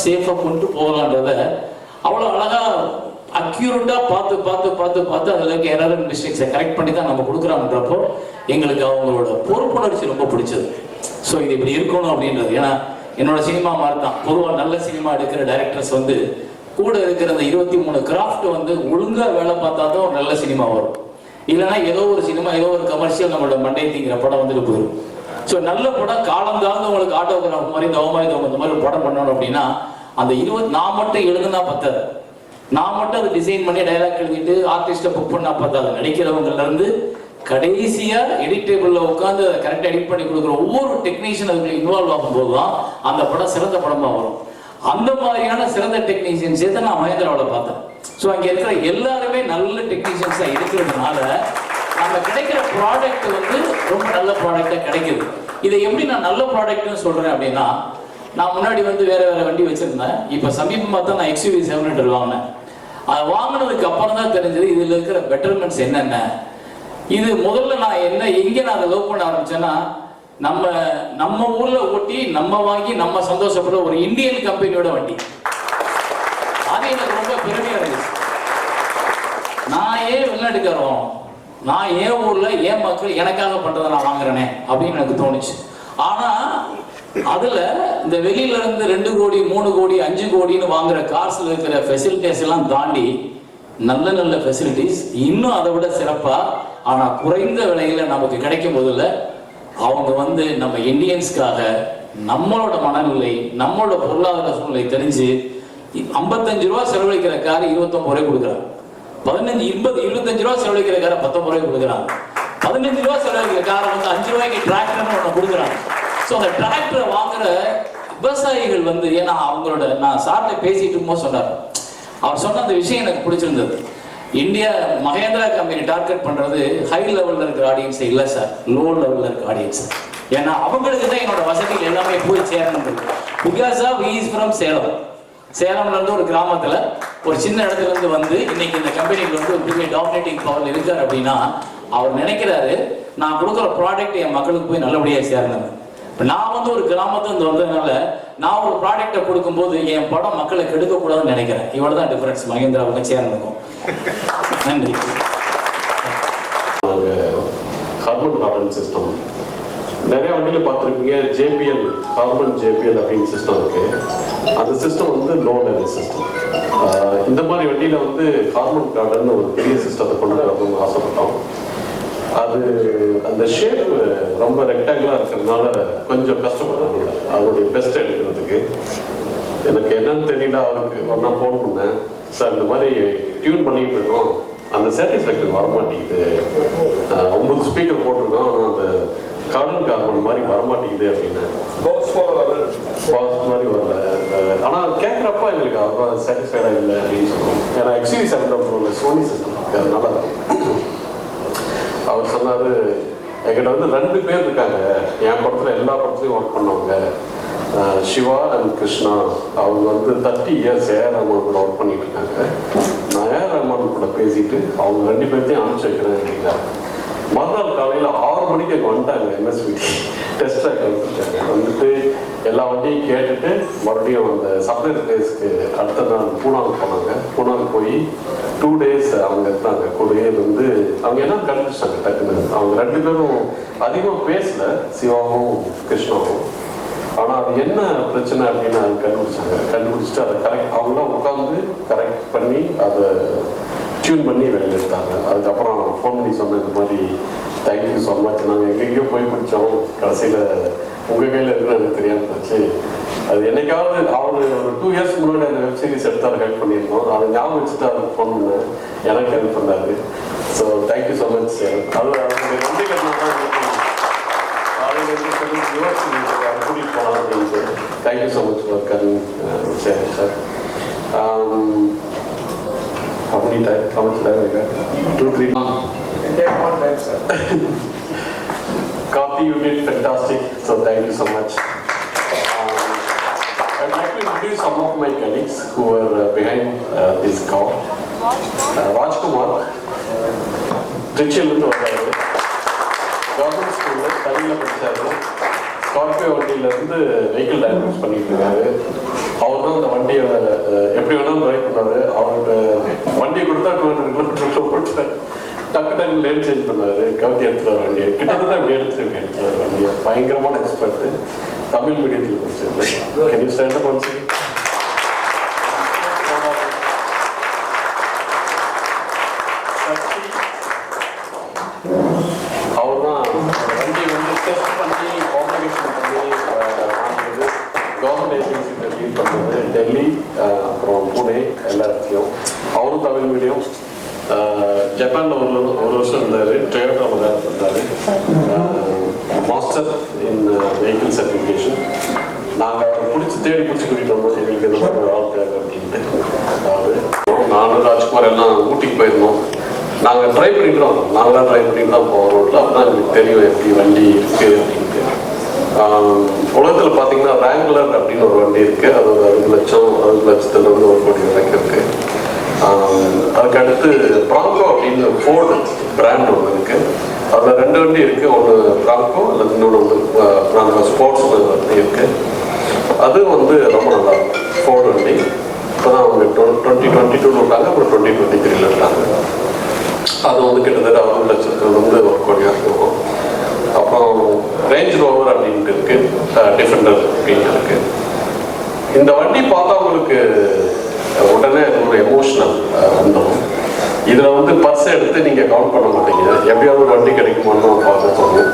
சேஃபாக கொண்டு போகலான்றத அவ்வளோ அழகாக அக்யூரேட்டாக பார்த்து பார்த்து பார்த்து பார்த்து அதில் இருக்க எரர் அண்ட் மிஸ்டேக்ஸை கரெக்ட் பண்ணி தான் நம்ம கொடுக்குறாங்கன்றப்போ எங்களுக்கு அவங்களோட பொறுப்புணர்ச்சி ரொம்ப பிடிச்சது. ஸோ இது இப்படி இருக்கணும் அப்படின்றது. ஏன்னா என்னோட சினிமா மாதிரி தான் பொதுவாக நல்ல சினிமா எடுக்கிற டைரக்டர்ஸ் வந்து கூட இருக்கிற அந்த 23 கிராஃப்ட் வந்து ஒழுங்காக வேலை பார்த்தா தான் ஒரு நல்ல சினிமா வரும். இல்லைன்னா ஏதோ ஒரு சினிமா ஏதோ ஒரு கமர்ஷியல் நம்மளோட மண்டை தீங்கிற படம் வந்துட்டு போயிடும். ஸோ நல்ல படம் காலம் தாழ்ந்து உங்களுக்கு ஆட்டோகிராஃப் மாதிரி இந்த மாதிரி ஒரு படம் பண்ணணும் அப்படின்னா அந்த நான் மட்டும் எழுதுனா பத்தாது, நான் மட்டும் அதை டிசைன் பண்ணி டைலாக் எழுதிட்டு ஆர்டிஸ்ட்டை புக் பண்ணா பத்தாது. நடிக்கிறவங்கல இருந்து கடைசியா எடிட் டேபிள்ல உட்காந்து கரெக்டா எடிட் பண்ணி கொடுக்குற ஒவ்வொரு டெக்னீஷியன் அதுக்கு இன்வால்வ் ஆகும்போது தான் அந்த படம் சிறந்த படமா வரும். அந்த மாதிரியான சிறந்த டெக்னீஷியன்ஸே தான் நான் மகேந்திராவில் பார்த்தேன். ஸோ அங்கே இருக்கிற எல்லாருமே நல்ல டெக்னீஷியன்ஸாக இருக்கிறதுனால நம்ம கிடைக்கிற ப்ராடக்ட் வந்து ரொம்ப நல்ல ப்ராடக்டாக கிடைக்குது. இதை எப்படி நான் நல்ல ப்ராடக்ட்னு சொல்கிறேன் அப்படின்னா, நான் முன்னாடி வந்து வேற வண்டி வச்சுருந்தேன். இப்போ சமீபமாக தான் நான் XUV 700 வாங்கினேன். அதை வாங்கினதுக்கு அப்புறம் தான் தெரிஞ்சது இதில் இருக்கிற பெட்டர்மெண்ட்ஸ் என்னென்ன. இது முதல்ல நான் எங்கே நான் அதை லவ் பண்ண ஆரம்பிச்சேன்னா, நம்ம ஊர்ல ஓட்டி நம்ம வாங்கி நம்ம சந்தோஷப்படுற ஒரு இந்தியன் கம்பெனியோட வண்டி. அது எனக்கு ரொம்ப பெருமையா இருந்துச்சு. நான் ஏன் வெளிநாட்டுக்காரோம், நான் ஏன் ஊர்ல ஏன் மக்கள் எனக்காக பண்றதை நான் வாங்குறேனே அப்படின்னு எனக்கு தோணுச்சு. ஆனா அதுல இந்த வெளியில இருந்து 2 கோடி 3 கோடி 5 கோடின்னு வாங்குற கார்ஸ்ல இருக்கிற ஃபெசிலிட்டிஸ் எல்லாம் தாண்டி நல்ல நல்ல ஃபெசிலிட்டிஸ் இன்னும் அதை விட சிறப்பா ஆனா குறைந்த விலையில நமக்கு கிடைக்கும் போதுல அவங்க வந்து நம்ம இந்தியன்ஸ்க்காக நம்மளோட மனநிலை நம்மளோட பொருளாதார சூழ்நிலை தெரிஞ்சு 55 ரூபா செலவழிக்கிற கார் 29 ரூபாய் கொடுக்குறாங்க. 25 ரூபா செலவழிக்கிற காரை 19 ரூபாய் கொடுக்குறாங்க. 15 ரூபா செலவழிக்கிற காரை வந்து 5 ரூபாய்க்கு டிராக்டர்னு ஒன்று கொடுக்குறாங்க. ஸோ அந்த டிராக்டரை வாங்குற விவசாயிகள் வந்து ஏன்னா அவங்களோட நான் சார்ட்ட பேசிட்டு இருக்கும்போது சொன்னார். அவர் சொன்ன அந்த விஷயம் எனக்கு பிடிச்சிருந்தது. இந்தியா மகேந்திரா கம்பெனி டார்கெட் பண்றது ஹை லெவல்ல இருக்கிற ஆடியன்ஸ் இல்லை சார், லோ லெவல்ல இருக்கிற ஆடியன்ஸ். ஏன்னா அவங்களுக்கு தான் என்னோட வசதிகள் எல்லாமே போய் சேரணும். Because of he is from Salem. சேலம்ல இருந்து ஒரு கிராமத்துல ஒரு சின்ன இடத்துல இருந்து வந்து இன்னைக்கு இந்த கம்பெனிக்கு வந்து ஒரு பெரிய டாமினேட்டிங் பவர் இருக்காரு அப்படின்னா அவர் நினைக்கிறாரு நான் கொடுக்குற ப்ராடக்ட் என் மக்களுக்கு போய் நல்லபடியாக சேரணும். இப்போ நான் வந்து ஒரு கிராமத்துல வந்ததுனால நான் ஒரு ப்ராடக்டை கொடுக்கும்போது என் படம் மக்களை கெடுக்கக்கூடாதுன்னு நினைக்கிறேன். இவ்வளோ தான் டிஃபரன்ஸ் மகேந்திராவுக்கு சேரனுக்கும். நன்றி. கார்பன் கார்டன் சிஸ்டம் நிறைய வண்டியில் பார்த்துருப்பீங்க. JPL கார்பன் JPL அப்படின்னு சிஸ்டம் இருக்கு. அந்த சிஸ்டம் வந்து லோ லெவல் சிஸ்டம். இந்த மாதிரி வண்டியில் வந்து கார்பன் கார்டன் ஒரு பெரிய சிஸ்டத்தை கொண்டு வரணும்னு ஆசைப்பட்டோம். அது அந்த ஷேப் ரொம்ப ரெக்டாங்குலா இருக்கிறதுனால கொஞ்சம் கஷ்டப்படுறாங்க அதோடைய பெஸ்ட் எடுக்கிறதுக்கு. எனக்கு என்னன்னு தெரியல, அவருக்கு ஒன்றா ஃபோன் பண்ணேன். சார் இந்த மாதிரி டியூன் பண்ணிட்டு இருக்கோம், அந்த சாட்டிஸ்ஃபேக்ஷன் வரமாட்டேங்குது. 9 ஸ்பீக்கர் போட்டிருக்கோம், ஆனால் அந்த கார்பன் மாதிரி வரமாட்டேங்குது அப்படின்னு மாதிரி வரல. ஆனால் கேட்குறப்ப எங்களுக்கு அவ்வளோ சாட்டிஸ்ஃபைடாக இல்லை அப்படின்னு சொல்லுவோம். ஏன்னா XUV 700 சோனி சிஸ்டம் அதனால அவர் சொன்னார் என்கிட்ட வந்து 2 பேர் இருக்காங்க என் படத்தில் எல்லா படத்துலையும் ஒர்க் பண்ணவங்க, சிவா அண்ட் கிருஷ்ணா. அவங்க வந்து 30 இயர்ஸ் AR ரஹ்மான் கூட ஒர்க் பண்ணிட்டு இருக்காங்க. நான் AR ரஹ்மான் கூட பேசிட்டு அவங்க 2 பேர்த்தையும் அனுப்பிச்சு வைக்கிறேன் அப்படிங்கிறாங்க. மறுநாள் காலையில் 6 மணிக்கு அங்கே வந்துட்டாங்க. MSVT டெஸ்ட் ட்ராக் வந்துட்டு எல்லா வண்டியும் கேட்டுட்டு மறுபடியும் அந்த சப்ளையர் பிளேஸ்க்கு அடுத்த நாள் பூனாவுக்கு போனாங்க. பூனாவுக்கு போய் 2 டேஸ் அவங்க இருந்தாங்க. கூடயே வந்து அவங்க என்ன கண்டுபிடிச்சாங்க டக்குன்னு. அவங்க 2 பேரும் அதிகமாக பேசல, சிவாவும் கிருஷ்ணாவும். ஆனால் அது என்ன பிரச்சனை அப்படின்னு அது கண்டுபிடிச்சிட்டு அதை கரெக்ட் அவங்களாம் உட்காந்து கரெக்ட் பண்ணி அதை டியூன் பண்ணி வெளியில் எடுத்தாங்க. அதுக்கப்புறம் ஃபோன் பண்ணி சொன்னேன் இந்த மாதிரி தேங்க்யூ ஸோ மச், நாங்கள் எங்கெங்கேயோ போய் பிடிச்சோம், கடைசியில் உங்கள் கையில் இருக்கிற எனக்கு தெரியாமல் போச்சு. அது என்னைக்காவது அவர் ஒரு 2 இயர்ஸ் முன்னாடி அந்த வெப் சீரிஸ் எடுத்து ஹெல்ப் பண்ணியிருந்தோம். அதை ஞாபகம் வச்சுட்டு அவருக்கு ஃபோன் பண்ணேன், எனக்கு ஹெல்ப் பண்ணாரு. So thank you so much sir. அது அவருடைய நன்றிகள் கூட்டிகிட்டு போகலாம் அப்படின்ட்டு. Thank you so much for coming sir. Sir how many time? How much time I got? 2, 3 months. Take 1 time, sir. Copy, you did fantastic. So thank you so much. I'd like to introduce some of my colleagues who are behind this call. Rajkumar, Trichyil, government school, Tamil படிச்சாரு. Scorpio வண்டியிலேருந்து vehicle dynamics பண்ணிட்டு இருக்காரு. அவர் தான் அந்த வண்டியை எப்படி வேணாலும் drive பண்ணாரு. அவருக்கு வண்டியை கொடுத்தா 200 கிலோமீட்டர் போட்டு டக்கு டக்கு லேன் சேஞ்ச் பண்ணாரு. கவுத்தி எடுத்துகிற வண்டியை கிட்டத்தட்ட அப்படி எடுத்துருக்கேன் வண்டியை. பயங்கரமான எக்ஸ்பர்ட். தமிழ் மீடியத்தில் படிச்சிருக்கேன். அவர் தான் வண்டி வந்து டெஸ்ட் பண்ணி காம்ப்ளிகேஷன் பண்ணி வாங்கினது. கவர்மெண்ட் ஏஜென்சிகிட்ட டீல் பண்ணது டெல்லி, அப்புறம் புனே, எல்லா இடத்துலையும். அவரும் தமிழ் மீடியம். ஜப்பானில் ஒரு வருஷம் இருந்தார். டொயோட்டாவில் வேலை பண்ணார். Master in vehicle certification. நாங்கள் தேடி பிடிச்சி கூட்டிகிட்டு வந்தோம். எங்களுக்கு இந்த மாதிரி ஒரு ஆள் தேவை அப்படின்ட்டு. அதாவது நானும் ராஜ்குமார் எல்லாம் ஊட்டிக்கு போயிருந்தோம். நாங்கள் ட்ரை பண்ணிட்டு வந்தோம். நாங்களாம் ட்ரை பண்ணிட்டு தான் போகிறோம் ரோட்டில். அப்போ தான் எங்களுக்கு தெரியும் எப்படி வண்டி இருக்குது அப்படின்ட்டு. உலகத்தில் பார்த்தீங்கன்னா ரேங்குலர் அப்படின்னு ஒரு வண்டி இருக்குது. அது ஒரு 60 லட்சத்துலேருந்து 1 கோடி வரைக்கும் இருக்குது. அதுக்கு அடுத்து ப்ராங்கோ அப்படின்னு ஃபோர்டு பிராண்ட் ஒன்று இருக்குது. அதில் 2 வண்டி இருக்குது. ஒன்று ப்ராங்கோ அல்லது இன்னொன்று வந்து ப்ராங்கோ ஸ்போர்ட்ஸ் வண்டி இருக்குது. அது வந்து ரொம்ப நல்லா இருக்கும் ஃபோர்டு வண்டி. இப்போ தான் அவங்க 2022 விட்டாங்க. அப்புறம் 2023 விட்டாங்க. அது வந்து கிட்டத்தட்ட 60 லட்சத்துலேருந்து 1 கோடியாக இருக்கும். அப்புறம் ரேஞ்ச் ரோவர் அப்படின்ட்டு இருக்கு, டிஃபெண்டர் அப்படின்ட்டு இருக்கு. இந்த வண்டி பார்த்தா உங்களுக்கு உடனே ஒரு எமோஷனல் வந்துடும். இதில் வந்து பர்ஸ் எடுத்து நீங்கள் கவுண்ட் பண்ண மாட்டீங்க. எப்படியாவது ஒரு வண்டி கிடைக்குமான்னு பார்க்க தோணும்.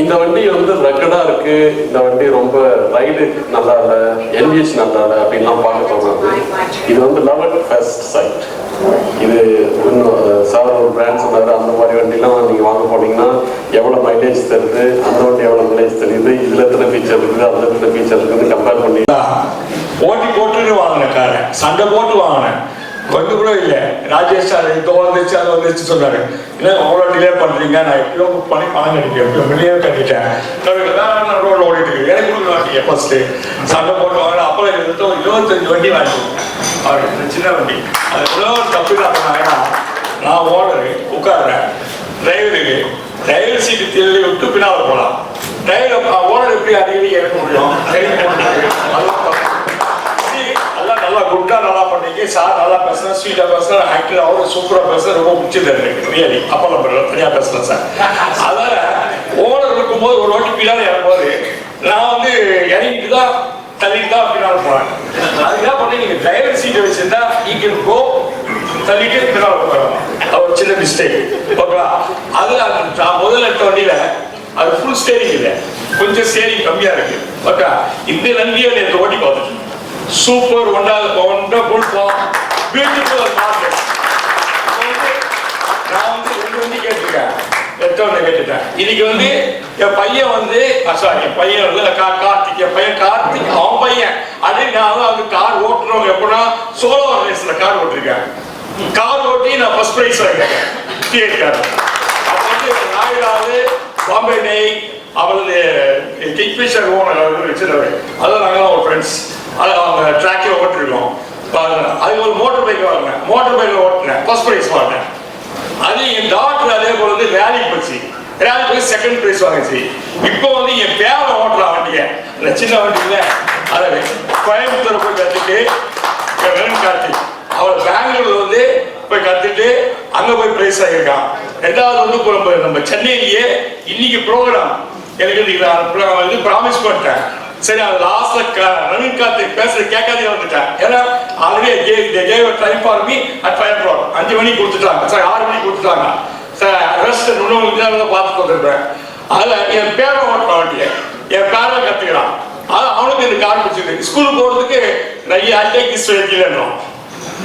இந்த வண்டி வந்து ரெக்கடாக இருக்குது. இந்த வண்டி ரொம்ப ரைடு நல்லா இல்லை, என்ஜிஎஸ் நல்லா இல்லை அப்படின்லாம் பார்க்க தோணுது. இது வந்து லெவல் ஃபர்ஸ்ட் சைட். இது இன்னும் சார் ஒரு பிராண்ட் சொன்னார். அந்த மாதிரி வண்டிலாம் நீங்கள் வாங்க போனீங்கன்னா எவ்வளோ மைலேஜ் தருது, அந்த வண்டி எவ்வளோ மைலேஜ் தெரியுது, இதில் எத்தனை ஃபீச்சர் இருக்குது, அதில் எத்தனை ஃபீச்சர் இருக்குதுன்னு கம்பேர் பண்ணி ஓட்டி போட்டுன்னு வாங்கினேன். காரை சண்டை போட்டு வாங்கினேன். கொஞ்சம் கூட இல்லை. ராஜேஷ் சார் இதோ வந்துச்சு அது வந்துச்சு சொன்னார். இல்லை அவ்வளோ டிலே பண்ணுறீங்க, நான் எப்படியோ புக் பண்ணி பணம் கட்டிட்டேன், எப்படியோ வெளியே கட்டிட்டேன். நான் ரோடில் ஓடிட்டு இருக்கேன். எனக்கு கொடுக்க மாட்டீங்க ஃபர்ஸ்ட்டு சண்டை போட்டு வாங்கினேன். அப்புறம் இருந்துட்டு 25 வண்டி வாங்கிடுவோம். அவருக்கு சின்ன வண்டி. அது எவ்வளோ தப்பு தான் பண்ணாங்கன்னா, நான் ஓனரு உட்காடுறேன். டிரைவருக்கு டிரைவர் சீட்டு திருடி விட்டு பின்னால் போகலாம். டிரைவர் ஓனர் எப்படி அடிக்கடி இறக்க முடியும்? அதெல்லாம் நல்லா குட்டா நல்லா பண்ணீங்க சார். நல்லா பேசுகிறேன், ஸ்வீட்டாக பேசுகிறேன், ஆக்டர் அவரும் சூப்பராக பேசுகிறேன். ரொம்ப பிடிச்சிருந்தாரு எனக்கு ரியலி. அப்போ நம்ம தனியாக பேசலாம் சார். அதனால் ஓனர் இருக்கும்போது ஒரு வாட்டி பின்னால் இறங்கும்போது நான் வந்து இறங்கிட்டு தான் தள்ளிட்டு தான் பின்னால் போனேன். அதுக்கு என்ன பண்ணி நீங்கள் டிரைவர் சீட்டை வச்சுருந்தா இங்கே கோ தள்ளிட்டு பின்னால் போகலாம். அது ஒரு சின்ன மிஸ்டேக். ஓகேவா? அதில் நான் முதல்ல எடுத்த வண்டியில் அது ஃபுல் ஸ்டேரிங் இல்லை, கொஞ்சம் ஸ்டேரிங் கம்மியாக இருக்கு. ஓகே, இந்த வண்டியை நேற்று ஓட்டி பார்த்துட்டு சூப்பர் ஒண்டர்ஃபுல் பியூட்டிஃபுல் மார்க்கெட். நான் வந்து 2 வண்டி கேட்டிருக்கேன், எத்தனை கேட்டுட்டேன். இன்னைக்கு வந்து என் பையன் வந்து என் பையன் வந்து கார்த்திக், என் பையன் கார்த்திக், அவன் பையன் அதே நான் வந்து கார் ஓட்டுறவங்க எப்படின்னா சோலோ ரேஸ்ல கார் ஓட்டிருக்கேன். கார் ஓட்டி நான் ஃபர்ஸ்ட் பிரைஸ் வாங்கிட்டேன் டிஎட். அப்போ வந்து நாயுடாவது பாம்பே நெய் அவரது கிங்ஃபிஷர் ஓனர் வச்சிருந்தவர். அதான் நாங்களாம் ஒரு ஃப்ரெண்ட்ஸ். அதை அவங்க ட்ராக்கில் ஓட்டிருக்கோம். அது ஒரு மோட்டர் பைக் வாங்கினேன். மோட்டர் பைக்கில் ஓட்டினேன், ஃபர்ஸ்ட் ப்ரைஸ் வாங்கினேன். அது என் டாக்டர் அதே போல வந்து ரேலிக்கு போச்சு. ரேலி போய் செகண்ட் ப்ரைஸ் வாங்கிச்சு. இப்போ வந்து என் பேரை ஓட்டலாம் வண்டியை, இந்த சின்ன வண்டியில் அதை கோயம்புத்தூர் போய் கற்றுட்டு கார்த்திக் அவள் பெங்களூர்ல வந்து போய் கற்றுட்டு அங்கே போய் ப்ரைஸ் ஆகியிருக்கான். ரெண்டாவது வந்து நம்ம சென்னையிலேயே இன்னைக்கு ப்ரோக்ராம் எனக்கு இது ப்ராமிஸ் பண்ணிட்டேன். சரி, அது லாஸ்ட்ல நவீன் கார்த்திக் பேசுறது கேட்காதே வந்துட்டேன். ஏன்னா already time for me at 5 o'clock 5 மணிக்கு கொடுத்துட்டாங்க சார், 6 மணிக்கு கொடுத்துட்டாங்க சார். ரெஸ்ட் இன்னொன்று பார்த்துட்டு வந்துருப்பேன். அதில் என் பேரை ஓட்டுற வண்டியை என் பேரை கற்றுக்கிறான். அது அவனுக்கு எனக்கு ஆரம்பிச்சிருக்கு. ஸ்கூலுக்கு போகிறதுக்கு நிறைய அட்டேக் வைக்கலன்னும்.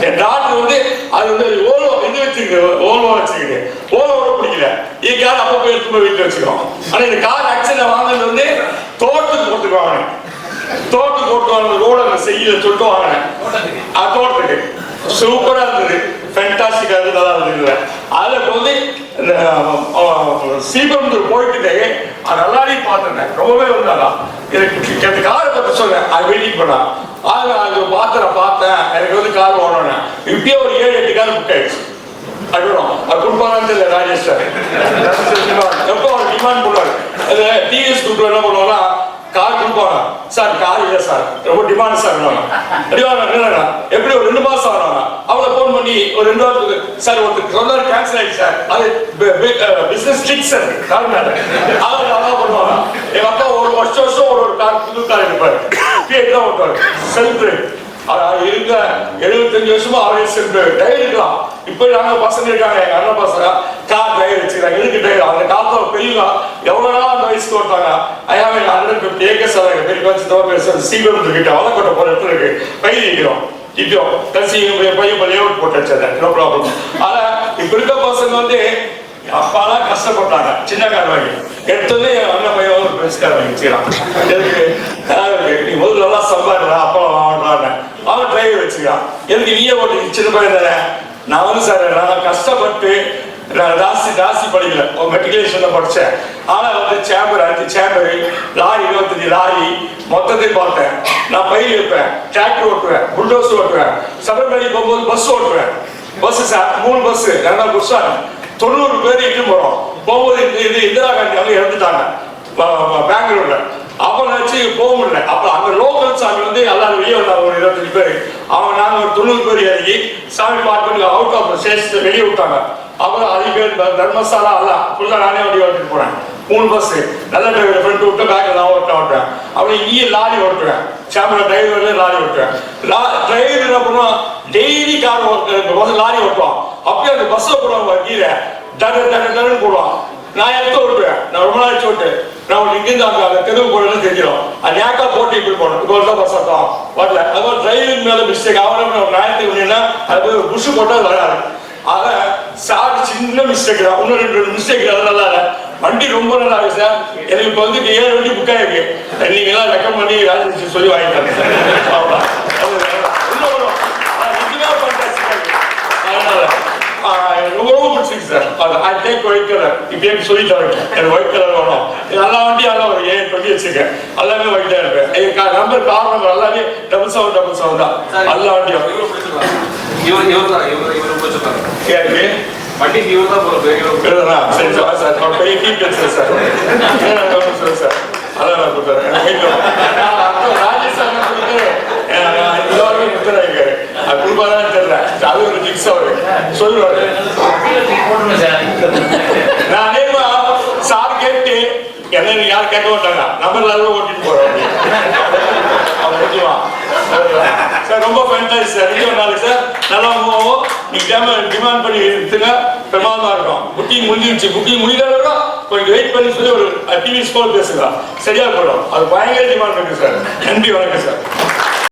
என் டாக்டர் வந்து அது வந்து ஓலோ இது வச்சுருக்கு, ஓலோ வச்சுக்கிது. ஓலோட பிடிக்கல. என் கார் அப்போ போய் எடுத்து போய் வீட்டில் வச்சுக்கிறோம். ஆனால் இந்த கார் ஆக்சிடென்ட் வாங்கினது வந்து தோட்டத்துக்கு போட்டுக்கு வாங்கினேன். தோட்டத்துக்கு போட்டு வாங்கின ரோட செய்ய சொல்லிட்டு வாங்கினேன். தோட்டத்துக்கு சூப்பராக இருந்தது, ஃபேண்டாஸ்டிக்காக இருந்தது, நல்லா இருந்தது. அதில் வந்து இந்த ஸ்ரீபெரும்புதூர் போயிட்டு நல்லாடி பார்த்துருந்தேன். ரொம்பவே வந்தாலும் எனக்கு காரை பற்றி சொன்னேன். அது வெயிட்டிங் பண்ணா அது பார்த்தேன். எனக்கு வந்து கார் ஓடணும். இப்பயே ஒரு 7-8 கார் புக் ஆயிடுச்சு. அது கொடுப்பாரான்னு தெரியல ராஜேஷ் சார். எப்போ அவர் டிமாண்ட் பண்ணுவார் டிவிஎஸ் குரூப் என்ன பண்ணுவாங்கன்னா கார் கொடுப்பாங்க சார், கார் இல்லை சார், ரொம்ப டிமாண்ட் சார், எப்படி ஒரு 2 மாசம் ஆனாங்க. அவளை போன் பண்ணி ஒரு 2 வாரத்துக்கு சார் ஒருத்தர் சொன்னாரு கேன்சல் ஆயிடுச்சு சார், அது பிசினஸ் ட்ரிக் சார், கார் மேல அவங்க அதான் பண்ணுவாங்க. எங்க அப்பா ஒரு வருஷம் ஒரு கார் புது கார் எடுப்பாரு, தான் ஓட்டுவாரு, செல்ஃப் இருக்க 75 வருஷமா அவரே செல்ஃப் டயர் இருக்கலாம். இப்ப நாங்க பசங்க இருக்காங்க, எங்க அண்ணன் பசங்க கார் டயர் வச்சுக்கிறாங்க. எதுக்கு டயர்? அந்த காலத்துல பெரியவங்க எவ்வளவு நாள் அந்த வயசுக்கு ஓட்டாங்க. ஐயா 150 ஏக்கர்ஸ் பெரிய சீக்கிரம் கிட்ட வளர்க்கொட்ட போற இடத்துல இருக்கு, பயிர் வைக்கிறோம். இப்போ கடைசி பையன் லேஅவுட் போட்டு வச்சது, நோ ப்ராப்ளம். ஆனா இப்ப இருக்க பசங்க வந்து அப்பாலாம் கஷ்டப்பட்டாங்க, சின்ன கார் வாங்கி எடுத்தோடனே அண்ணன் பையன் ஒரு பெருசு கார் வாங்கி வச்சுக்கிறான். நீ முதல்ல நல்லா சம்பாடுற அப்பா வாங்கினாங்க, அவன் டிரைவர் வச்சுக்கிறான். எதுக்கு நீயே ஓட்டு, சின்ன பையன் தானே. நான் வந்து சார் நான் கஷ்டப்பட்டு ராசி படிக்கல, மெட்ரிகுலேஷன்ல படிச்சேன். ஆனா வந்து சேம்பர் 5 சேம்பர், லாரி 25 லாரி மொத்தத்தை பார்த்தேன். நான் பயிர் வைப்பேன், டிராக்டர் ஓட்டுவேன், புல்டோஸ் ஓட்டுவேன், சபரிமலை போகும்போது பஸ் ஓட்டுவேன். பஸ் சார் 3 பஸ், 2 பஸ் 90 பேர் இட்டு போறோம். போகும்போது இது இந்திரா காந்தி அவங்க இறந்துட்டாங்க பெங்களூர்ல. அப்ப நினைச்சு போக முடியல. அப்ப அந்த லோக்கல் சாமி வந்து எல்லாரும் வெளியே வந்தாங்க, ஒரு 25 பேர். அவங்க நாங்க ஒரு 90 பேர் இறங்கி சாமி பார்த்து அவுட் ஆஃப் ஸ்டேஷன் வெளியே விட்டாங்க. அப்புறம் அதிக பேர் தர்மசாலா எல்லாம் ஃபுல்லா நானே வண்டி ஓட்டிட்டு போறேன். 3 பஸ் நல்ல டிரைவர், ஃப்ரெண்ட் விட்டு பேக்ல நான் ஓட்டுவேன். அப்படி இங்கே லாரி ஓட்டுவேன், சாம்பிள டிரைவர்ல லாரி ஓட்டுவேன். டிரைவர் என்ன பண்ணுவான், டெய்லி கார் லாரி ஓட்டுவான். அப்படியே அந்த பஸ்ல போடுவாங்க கீழே டன்னு போடுவான். நான் எடுத்து ஓட்டுவேன், நான் ரொம்ப நாள் ஓட்டு. நான் இங்கிருந்து அந்த தெருவு போடணும்னு தெரிஞ்சிடும். அது நேக்கா போட்டு இப்படி போடணும், இப்போ தான் பஸ் ஆட்டம் வரல. அதுவும் டிரைவிங் மேல மிஸ்டேக் அவனை நியாயத்துக்கு வேணும்னா அது புஷ் போட்டால் வராது. அத சார் சின்ன மிஸ்டேக் தான், இன்னும் 2 மிஸ்டேக் நல்லா இல்லை. வண்டி ரொம்ப நல்லா இருக்கு சார். எனக்கு இப்போ வந்து 7 வண்டி புக் ஆயிருக்கு. நீங்க எல்லாம் ரெக்கமெண்ட் பண்ணி ராஜேஷ் சொல்லி வாங்கிட்டாங்க சார். ரொம்ப பிடிச்சிருக்கு sir. I take white colour. இப்பயே சொல்லிட்டாங்க எனக்கு ஒயிட் கலர் வேணும். எல்லா வண்டியும் எல்லாம் ஒரு 7 பண்ணி வச்சிருக்கேன், எல்லாமே ஒயிட்டா இருப்பேன். எங்க நம்பர் கார் நம்பர் எல்லாமே 7777 தான் எல்லா வண்டியும். வண்டிக்கு இவர் தான் போறது. சரி சார், சார் பெரிய டீம் பேசுறேன் சார். சார் அதான் நான் கொடுத்துறேன். ராஜேஷ் சார் எல்லாருமே கொடுத்துறாங்க. அது கொடுப்பாதான் தெரியல, அது ஒரு டிக்ஸ் அவரு சொல்லுவாரு. நான் நேர்மா சார் கேட்டு என்ன யாரும் கேட்க மாட்டாங்க, நம்ம எல்லாரும் ஓட்டிட்டு போறோம். சார் ரொம்ப ஃபேண்டாஸ்டிக் சார். இன்னொரு நாள் சார் நல்லா போவோம். நீங்க டிமாண்ட் பண்ணி எடுத்துங்க, பிரமாதமா இருக்கும். புக்கிங் முடிஞ்சிருச்சு, புக்கிங் முடியல கொஞ்சம் வெயிட் பண்ணி சொல்லி ஒரு டிவி ஸ்கோர் பேசுங்க, சரியா போடும். அது பயங்கர டிமாண்ட் இருக்கு சார். நன்றி, வணக்கம் சார்.